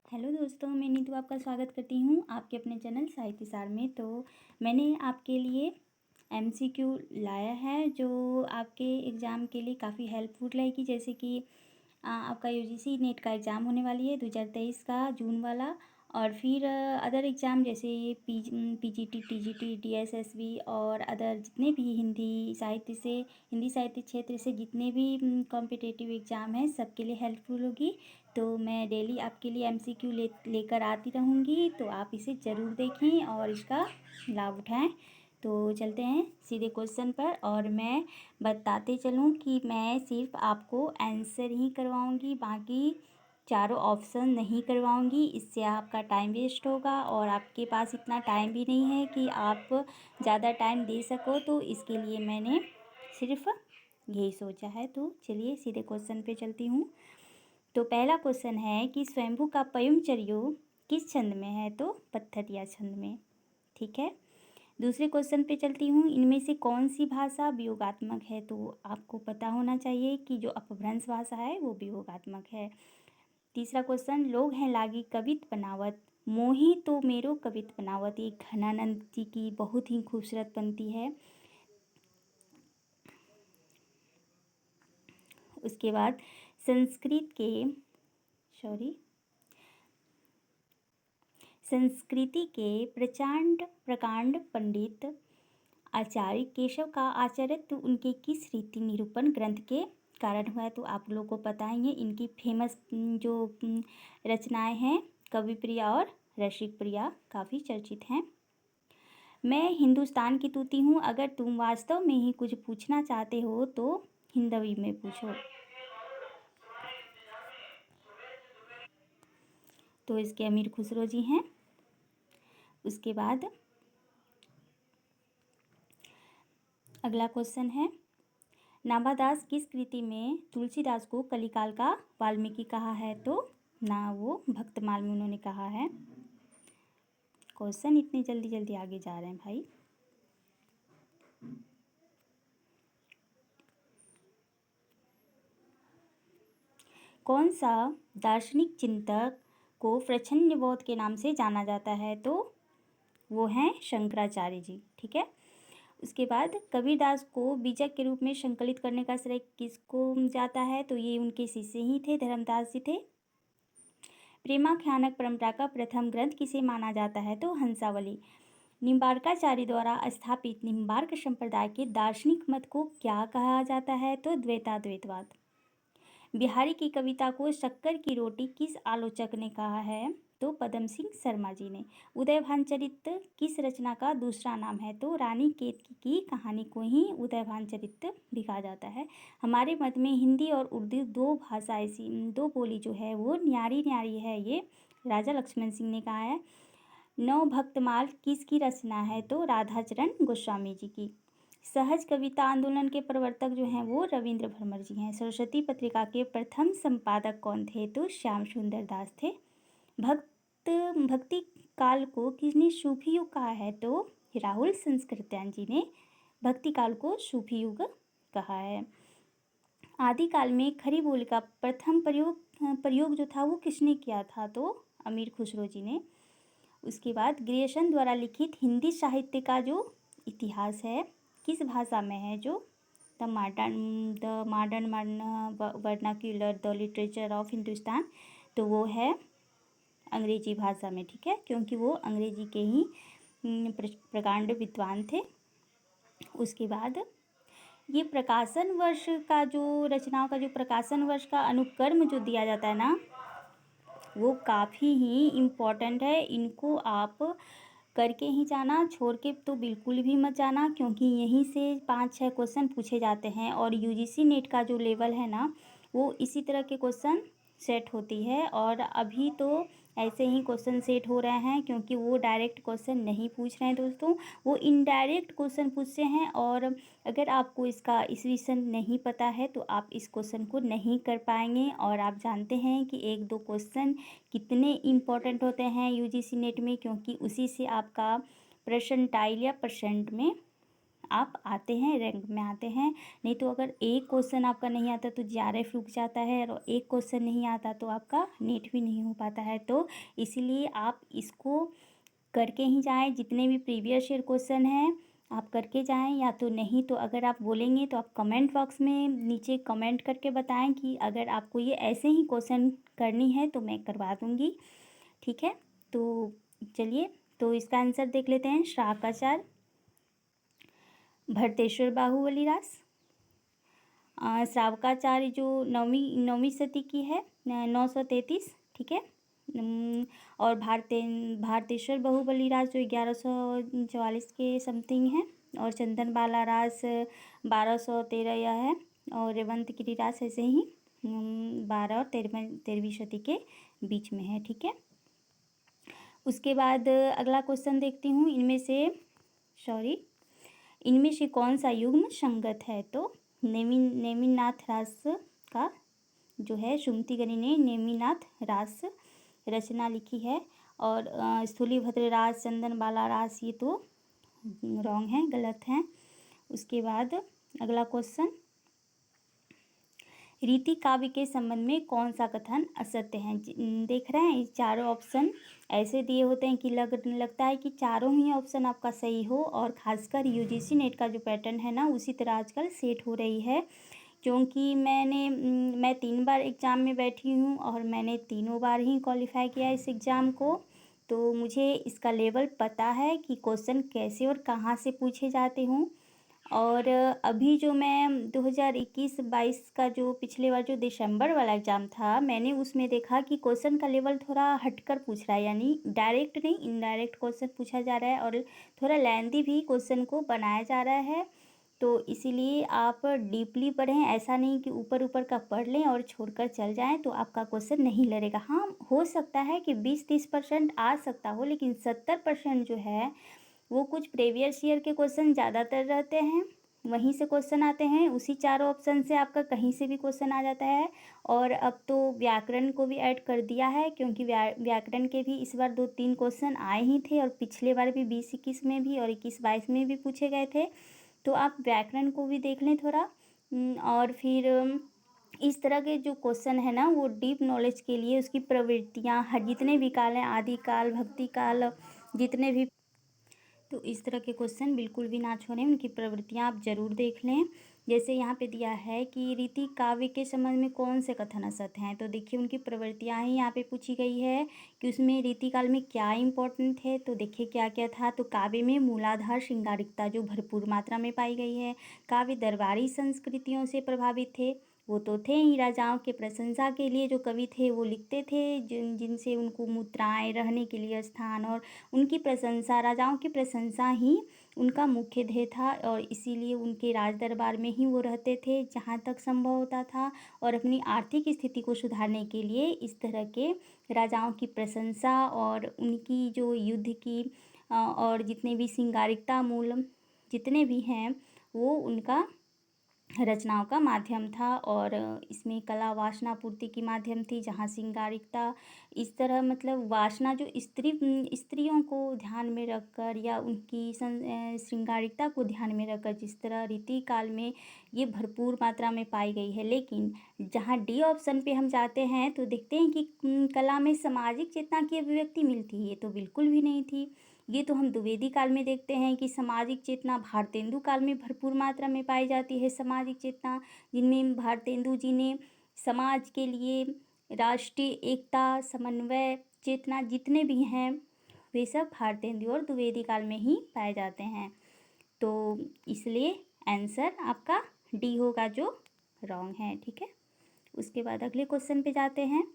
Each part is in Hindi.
हेलो दोस्तों, मैं नीतू आपका स्वागत करती हूँ आपके अपने चैनल साहित्य सार में। तो मैंने आपके लिए एमसीक्यू लाया है जो आपके एग्ज़ाम के लिए काफ़ी हेल्पफुल रहेगी। जैसे कि आपका यूजीसी नेट का एग्ज़ाम होने वाली है 2023 का जून वाला, और फिर अदर एग्ज़ाम जैसे पीजीटी, टीजीटी, डीएसएसबी और अदर जितने भी हिंदी साहित्य क्षेत्र से जितने भी कॉम्पिटिटिव एग्ज़ाम हैं सबके लिए हेल्पफुल होगी। तो मैं डेली आपके लिए एमसीक्यू लेकर आती रहूँगी, तो आप इसे ज़रूर देखें और इसका लाभ उठाएं। तो चलते हैं सीधे क्वेश्चन पर, और मैं बताते चलूँ कि मैं सिर्फ आपको आंसर ही करवाऊँगी, बाकी चारों ऑप्शन नहीं करवाऊँगी। इससे आपका टाइम वेस्ट होगा और आपके पास इतना टाइम भी नहीं है कि आप ज़्यादा टाइम दे सको। तो इसके लिए मैंने सिर्फ यही सोचा है। तो चलिए सीधे क्वेश्चन पे चलती हूँ। तो पहला क्वेश्चन है कि स्वयंभू का पयुमचर्यो किस छंद में है? तो पत्थरिया छंद में। ठीक है। दूसरे क्वेश्चन पे चलती हूँ। इनमें से कौन सी भाषा वियोगात्मक है? तो आपको पता होना चाहिए कि जो अपभ्रंश भाषा है वो वियोगात्मक है। तीसरा क्वेश्चन, लोग हैं लागी कवित बनावत, मोही तो मेरो कवित बनावत। ये घनानंद जी की बहुत ही खूबसूरत पंक्ति है। उसके बाद संस्कृति के प्रकांड पंडित आचार्य केशव का आचार्यत्व उनके किस रीति निरूपण ग्रंथ के कारण हुआ है? तो आप लोगों को पता ही है इनकी फेमस जो रचनाएं हैं कविप्रिया और रसिक प्रिया, काफ़ी चर्चित हैं। मैं हिंदुस्तान की तूती हूँ, अगर तुम वास्तव में ही कुछ पूछना चाहते हो तो हिंदवी में पूछो। तो इसके अमीर खुसरो जी हैं। उसके बाद अगला क्वेश्चन है, नाभादास किस कृति में तुलसीदास को कलिकाल का वाल्मीकि कहा है? तो ना, वो भक्तमाल में उन्होंने कहा है। क्वेश्चन इतने जल्दी जल्दी आगे जा रहे हैं भाई। कौन सा दार्शनिक चिंतक को प्रच्छन्नबोध के नाम से जाना जाता है? तो वो हैं शंकराचार्य जी। ठीक है। उसके बाद कबीरदास को बीजक के रूप में संकलित करने का श्रेय किसको जाता है? तो ये उनके शिष्य ही थे, धर्मदास जी थे। प्रेमाख्यानक परंपरा का प्रथम ग्रंथ किसे माना जाता है? तो हंसावली। निम्बार्काचार्य द्वारा स्थापित निम्बार्क संप्रदाय के दार्शनिक मत को क्या कहा जाता है? तो द्वैताद्वैतवाद। बिहारी की कविता को शक्कर की रोटी किस आलोचक ने कहा है? तो पदम सिंह शर्मा जी ने। उदयभानचरित किस रचना का दूसरा नाम है? तो रानी केतकी की कहानी को ही उदयभानचरित भी कहा जाता है। हमारे मत में हिंदी और उर्दू दो भाषा ऐसी दो बोली जो है वो न्यारी न्यारी है, ये राजा लक्ष्मण सिंह ने कहा है। नौ भक्तमाल किसकी रचना है? तो राधाचरण गोस्वामी जी की। सहज कविता आंदोलन के प्रवर्तक जो हैं वो रविंद्र भरमर जी हैं। सरस्वती पत्रिका के प्रथम संपादक कौन थे? तो श्याम सुंदर दास थे। भक्ति काल को किसने सूफी युग कहा है? तो राहुल संस्कृत्यायन जी ने भक्ति काल को सूफी युग कहा है। आदिकाल में खरी बोली का प्रथम प्रयोग जो था वो किसने किया था? तो अमीर खुसरो जी ने। उसके बाद ग्रियर्सन द्वारा लिखित हिंदी साहित्य का जो इतिहास है किस भाषा में है? जो the modern vernacular the literature of Hindustan, तो वो है अंग्रेजी भाषा में। ठीक है, क्योंकि वो अंग्रेजी के ही प्रकांड विद्वान थे। उसके बाद ये प्रकाशन वर्ष का जो रचनाओं का जो प्रकाशन वर्ष का अनुक्रम जो दिया जाता है ना, वो काफ़ी ही इम्पोर्टेंट है। इनको आप करके ही जाना, छोड़ के तो बिल्कुल भी मत जाना, क्योंकि यहीं से 5-6 क्वेश्चन पूछे जाते हैं। और यूजीसी नेट का जो लेवल है ना, वो इसी तरह के क्वेश्चन सेट होती है। और अभी तो ऐसे ही क्वेश्चन सेट हो रहे हैं, क्योंकि वो डायरेक्ट क्वेश्चन नहीं पूछ रहे हैं दोस्तों, वो इनडायरेक्ट क्वेश्चन पूछते हैं। और अगर आपको इसका ईस्वीसन नहीं पता है तो आप इस क्वेश्चन को नहीं कर पाएंगे। और आप जानते हैं कि 1-2 क्वेश्चन कितने इम्पोर्टेंट होते हैं यूजीसी नेट में, क्योंकि उसी से आपका परसेंटाइल या परसेंट में आप आते हैं, रैंक में आते हैं। नहीं तो अगर एक क्वेश्चन आपका नहीं आता तो जेआरएफ रुक जाता है, और एक क्वेश्चन नहीं आता तो आपका नेट भी नहीं हो पाता है। तो इसीलिए आप इसको करके ही जाएं। जितने भी प्रीवियस ईयर क्वेश्चन हैं आप करके जाएं, या तो नहीं तो अगर आप बोलेंगे तो आप कमेंट बॉक्स में नीचे कमेंट करके बताएं कि अगर आपको ये ऐसे ही क्वेश्चन करनी है तो मैं करवा दूँगी, ठीक है। तो चलिए, तो इसका आंसर देख लेते हैं। शाकाचार, भरतेश्वर बाहुबली रास, श्रावकाचार्य जो नौवीं सदी की है 933, ठीक है। और भारतेश्वर बाहुबली राज जो 1144 के समथिंग है, और चंदन बाला राज 1213 यह है, और रेवंत गिरी राज ऐसे ही 12 और 13वीं सदी के बीच में है, ठीक है। उसके बाद अगला क्वेश्चन देखती हूँ। इनमें से कौन सा युग्म संगत है? तो नेमिनाथ रास का जो है सुमतिगनि ने नेमिनाथ रास रचना लिखी है, और स्थूलीभद्र रास, चंदन बाला रास ये तो रॉन्ग है, गलत हैं। उसके बाद अगला क्वेश्चन, रीति काव्य के संबंध में कौन सा कथन असत्य है? देख रहे हैं, चारों ऑप्शन ऐसे दिए होते हैं कि लगता है कि चारों ही ऑप्शन आपका सही हो, और खासकर यूजीसी नेट का जो पैटर्न है ना उसी तरह आजकल सेट हो रही है। क्योंकि मैं 3 बार एग्ज़ाम में बैठी हूँ और मैंने तीनों बार ही क्वालिफाई किया इस एग्ज़ाम को, तो मुझे इसका लेवल पता है कि क्वेश्चन कैसे और कहाँ से पूछे जाते हों। और अभी जो मैं 2021-22 का जो पिछले बार जो दिसंबर वाला एग्ज़ाम था, मैंने उसमें देखा कि क्वेश्चन का लेवल थोड़ा हटकर पूछ रहा है, यानी डायरेक्ट नहीं इनडायरेक्ट क्वेश्चन पूछा जा रहा है, और थोड़ा लेंथी भी क्वेश्चन को बनाया जा रहा है। तो इसीलिए आप डीपली पढ़ें, ऐसा नहीं कि ऊपर ऊपर का पढ़ लें और छोड़कर चल जाएं तो आपका क्वेश्चन नहीं लड़ेगा। हाँ, हो सकता है कि 20-30% आ सकता हो, लेकिन 70% जो है वो कुछ प्रीवियस ईयर के क्वेश्चन ज़्यादातर रहते हैं, वहीं से क्वेश्चन आते हैं। उसी चारों ऑप्शन से आपका कहीं से भी क्वेश्चन आ जाता है। और अब तो व्याकरण को भी ऐड कर दिया है, क्योंकि व्याकरण के भी इस बार 2-3 क्वेश्चन आए ही थे, और पिछले बार भी 20-21 में भी और 21-22 में भी पूछे गए थे। तो आप व्याकरण को भी देख लें थोड़ा। और फिर इस तरह के जो क्वेश्चन है ना वो डीप नॉलेज के लिए, उसकी प्रवृत्तियाँ, हर जितने भी काल हैं, आदि काल, भक्ति काल, जितने भी, तो इस तरह के क्वेश्चन बिल्कुल भी ना छोड़ें, उनकी प्रवृत्तियाँ आप ज़रूर देख लें। जैसे यहाँ पे दिया है कि रीति काव्य के संबंध में कौन से कथन असत्य हैं, तो देखिए उनकी प्रवृत्तियाँ ही यहाँ पे पूछी गई है कि उसमें रीति काल में क्या इम्पोर्टेंट है। तो देखिए क्या क्या था। तो काव्य में मूलाधार श्रृंगारिकता जो भरपूर मात्रा में पाई गई है। काव्य दरबारी संस्कृतियों से प्रभावित थे, वो तो थे ही। राजाओं के प्रशंसा के लिए जो कवि थे वो लिखते थे, जिनसे उनको मुद्राएं, रहने के लिए स्थान, और उनकी प्रशंसा, राजाओं की प्रशंसा ही उनका मुख्य ध्येय था, और इसीलिए उनके राज दरबार में ही वो रहते थे जहाँ तक संभव होता था। और अपनी आर्थिक स्थिति को सुधारने के लिए इस तरह के राजाओं की प्रशंसा और उनकी जो युद्ध की और जितने भी श्रृंगारिकता मूल जितने भी हैं वो उनका रचनाओं का माध्यम था। और इसमें कला वासना पूर्ति की माध्यम थी, जहाँ श्रृंगारिकता इस तरह मतलब वासना जो स्त्रियों को ध्यान में रखकर या उनकी श्रृंगारिकता को ध्यान में रखकर जिस तरह रीति काल में ये भरपूर मात्रा में पाई गई है। लेकिन जहाँ डी ऑप्शन पे हम जाते हैं तो देखते हैं कि कला में सामाजिक चेतना की अभिव्यक्ति मिलती है, ये तो बिल्कुल भी नहीं थी। ये तो हम द्विवेदी काल में देखते हैं कि सामाजिक चेतना भारतेंदु काल में भरपूर मात्रा में पाई जाती है। सामाजिक चेतना जिनमें भारतेंदु जी ने समाज के लिए राष्ट्रीय एकता, समन्वय चेतना जितने भी हैं वे सब भारतेंदु और द्विवेदी काल में ही पाए जाते हैं। तो इसलिए आंसर आपका डी होगा जो रॉन्ग है, ठीक है। उसके बाद अगले क्वेश्चन पे जाते हैं।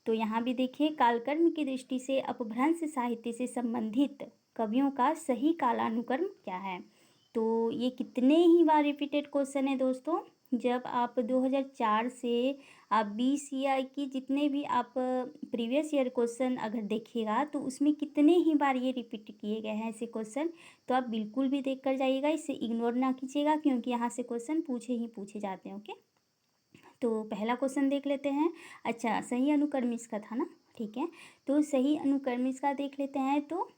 तो यहाँ भी देखिए, कालकर्म की दृष्टि से अपभ्रंश साहित्य से संबंधित कवियों का सही कालानुक्रम क्या है? तो ये कितने ही बार रिपीटेड क्वेश्चन है दोस्तों। जब आप 2004 से आप 20 ईयर की जितने भी आप प्रीवियस ईयर क्वेश्चन अगर देखिएगा तो उसमें कितने ही बार ये रिपीट किए गए हैं ऐसे क्वेश्चन। तो आप बिल्कुल भी देख कर जाइएगा, इसे इग्नोर ना कीजिएगा, क्योंकि यहाँ से क्वेश्चन पूछे जाते हैं। ओके, तो पहला क्वेश्चन देख लेते हैं। अच्छा, सही अनुक्रम इसका था ना, ठीक है। तो सही अनुक्रम इसका देख लेते हैं। तो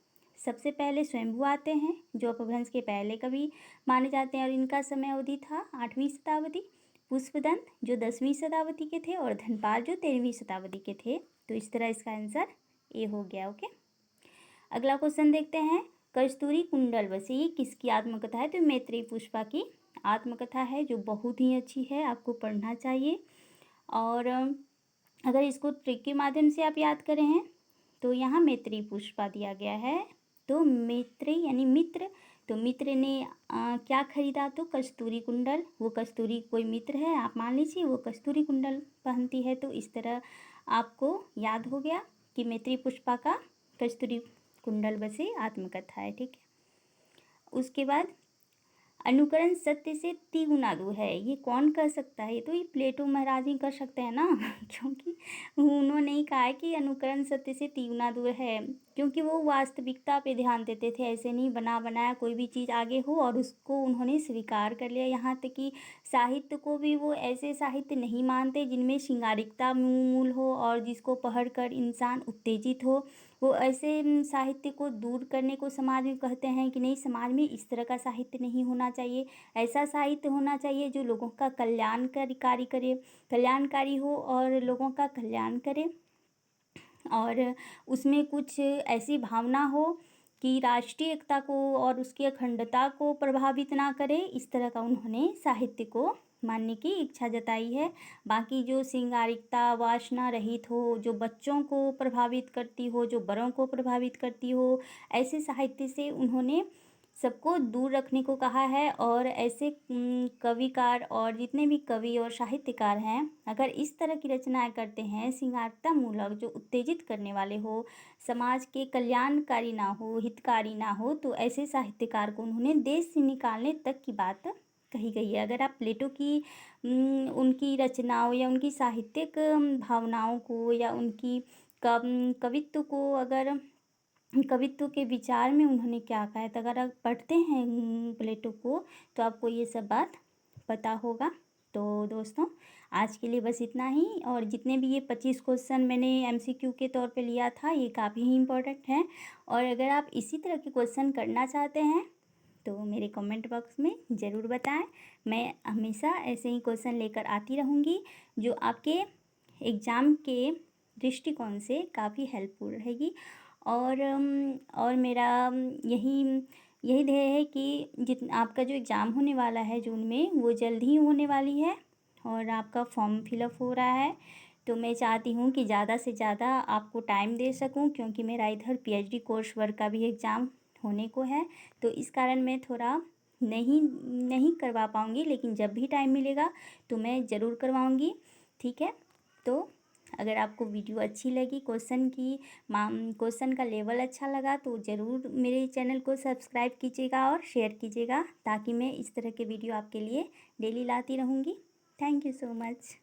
सबसे पहले स्वयंभू आते हैं जो अपभ्रंश के पहले कवि माने जाते हैं और इनका समय अवधि था 8वीं शताब्दी। पुष्पदंत जो 10वीं शताब्दी के थे और धनपाल जो 13वीं शताब्दी के थे। तो इस तरह इसका आंसर ए हो गया। ओके, अगला क्वेश्चन देखते हैं। कस्तूरी कुंडल बसे ये किसकी आत्मकथा है? तो मैत्रेयी पुष्पा की आत्मकथा है जो बहुत ही अच्छी है, आपको पढ़ना चाहिए। और अगर इसको ट्रिक के माध्यम से आप याद करें हैं तो यहाँ मैत्रेयी पुष्पा दिया गया है। तो मैत्रेयी यानी मित्र, तो मित्र ने क्या खरीदा? तो कस्तूरी कुंडल। वो कस्तूरी कोई मित्र है, आप मान लीजिए, वो कस्तूरी कुंडल पहनती है। तो इस तरह आपको याद हो गया कि मैत्रेयी पुष्पा का कस्तूरी कुंडल बसे आत्मकथा है। ठीक है, उसके बाद अनुकरण सत्य से तिगुना दूर है, ये कौन कर सकता है? ये तो ये प्लेटो महाराज ही कर सकते हैं ना क्योंकि उन्होंने ही कहा है कि अनुकरण सत्य से तिगुना दूर है, क्योंकि वो वास्तविकता पे ध्यान देते थे। ऐसे नहीं बना बनाया कोई भी चीज़ आगे हो और उसको उन्होंने स्वीकार कर लिया। यहाँ तक कि साहित्य को भी वो ऐसे साहित्य नहीं मानते जिनमें श्रृंगारिकता मूल हो और जिसको पढ़कर इंसान उत्तेजित हो। वो ऐसे साहित्य को दूर करने को समाज में कहते हैं कि नहीं, समाज में इस तरह का साहित्य नहीं होना चाहिए। ऐसा साहित्य होना चाहिए जो लोगों का कल्याणकारी करे, कल्याणकारी हो और लोगों का कल्याण करे, और उसमें कुछ ऐसी भावना हो कि राष्ट्रीय एकता को और उसकी अखंडता को प्रभावित ना करे। इस तरह का उन्होंने साहित्य को मानने की इच्छा जताई है। बाकी जो श्रृंगारिकता वासना रहित हो, जो बच्चों को प्रभावित करती हो, जो बड़ों को प्रभावित करती हो, ऐसे साहित्य से उन्होंने सबको दूर रखने को कहा है। और ऐसे कविकार और जितने भी कवि और साहित्यकार हैं, अगर इस तरह की रचनाएं करते हैं श्रृंगारता मूलक, जो उत्तेजित करने वाले हो, समाज के कल्याणकारी ना हो, हितकारी ना हो, तो ऐसे साहित्यकार को उन्होंने देश से निकालने तक की बात कही गई है। अगर आप प्लेटो की उनकी रचनाओं या उनकी साहित्यिक भावनाओं को या उनकी कवित्व को, अगर कवित्व के विचार में उन्होंने क्या कहा है, तो अगर आप पढ़ते हैं प्लेटो को तो आपको ये सब बात पता होगा। तो दोस्तों आज के लिए बस इतना ही। और जितने भी ये 25 क्वेश्चन मैंने एमसीक्यू के तौर पे लिया था, ये काफ़ी ही इम्पोर्टेंट हैं। और अगर आप इसी तरह के क्वेश्चन करना चाहते हैं तो मेरे कमेंट बॉक्स में ज़रूर बताएं। मैं हमेशा ऐसे ही क्वेश्चन लेकर आती रहूँगी जो आपके एग्ज़ाम के दृष्टिकोण से काफ़ी हेल्पफुल रहेगी। और मेरा यही ध्येय है कि आपका जो एग्ज़ाम होने वाला है जून में, वो जल्द ही होने वाली है और आपका फॉर्म फिलअप हो रहा है। तो मैं चाहती हूँ कि ज़्यादा से ज़्यादा आपको टाइम दे सकूँ, क्योंकि मेरा इधर पीएचडी कोर्स वर्क का भी एग्ज़ाम होने को है। तो इस कारण मैं थोड़ा नहीं करवा पाऊँगी, लेकिन जब भी टाइम मिलेगा तो मैं ज़रूर करवाऊँगी। ठीक है, तो अगर आपको वीडियो अच्छी लगी, क्वेश्चन का लेवल अच्छा लगा, तो ज़रूर मेरे चैनल को सब्सक्राइब कीजिएगा और शेयर कीजिएगा, ताकि मैं इस तरह के वीडियो आपके लिए डेली लाती रहूँगी। Thank you so much.